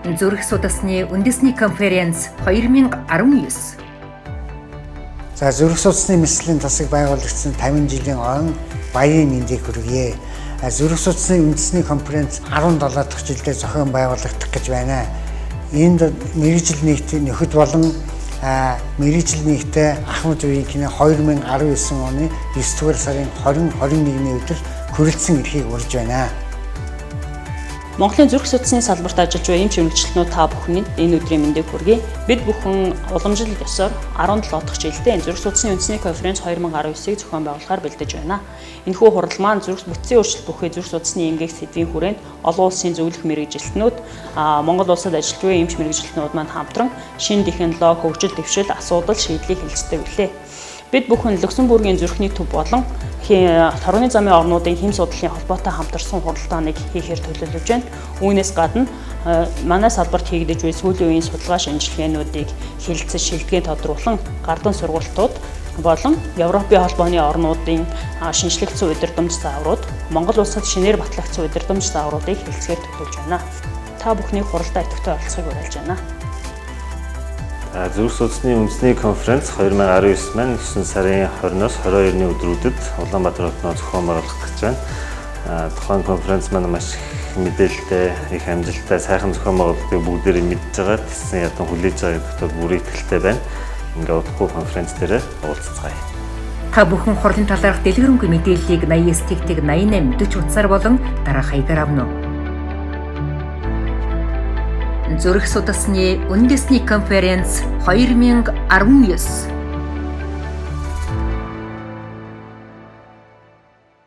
Зүрх судасны үндэсний конференц 2019. За зүрх судасны мэслийн засаг байгуулагдсан 50 жилийн он баярын мэндийг хүргье. Зүрх судасны үндэсний конференц 17 дахь жилдээ зохион байгуулагдах гэж байна. Энд мэргэжил нийтийн нөхөд болон мэргэжил нийтээ Ахмад үеийн кино 2019 оны 9 дугаар сарын 20-21-ний өдөр хүрэлцэн эрхийг урьж байна. Монголын зүрх судасны салбарт ажиллаж буй эмч мэргэжилтнүүд та бүхэнд энэ өдрийн мэндийг хүргэе. Бид бүхэн уламжлал ёсоор 17 дахь жилдээ зүрх судасны үндэсний конференц 2019-ийг зохион байгуулахаар бэлдэж байна. Энэхүү хурал маань зүрх бүтцийн өөрчлөлт бүхий зүрх судасны эмгээх сэдвийн хүрээнд олон улсын зөвлөх мэргэжилтнүүд, Монгол улсад ажиллаж буй эмч мэргэжилтнүүд маань хамтран шинэ технологи, хөгжил дэвшил, асуудал шийдлийг хэлцдэг билээ. Бид бүхэн Люксембургийн зүрхний төв болон Торгоны замын орнуудын хэм судлалын холбоотой хамтарсан хуралдааныг хийхээр төлөвлөж байна. Үүнээс гадна манай салбарт хийгдэж буй сүүлийн үеийн судалгаа шинжилгээнүүдийг хэлэлцэж шилдэгээ тодруулан гардан сургалтууд болон Европын холбооны орнуудын шинжлэгдсэн удирдамж зааврууд, Монгол улсад шинээр батлагдсан удирдамж заавруудыг хэлэлцгээр төлөвлөж байна. Та бүхний хуралдаа идэвхтэй оролцохыг уриалж байна. Зүрх судасны үндэсний конференц 2019 маань 9 сарын 20-оос 22-ны өдрүүдэд Улаанбаатар хотноо зохион байгуулах гэж байна. Тухайн конференц маань маш их мэдээлэлтэй, их амжилттай, сайхан зохион байгуулалтыг бүгдээрээ мэдж байгаа, тэссэн ядан хүлээж байгаа гэдэгт бүр итгэлтэй байна. Ингээ удахгүй конференц дээр уулзцгаая. Та бүхэн хурлын талаарх дэлгэрэнгүй мэдээллийг 89-88 40 утсаар болон дараах хаягаар авна уу? Зүрх судасны үндэсний конференц 2019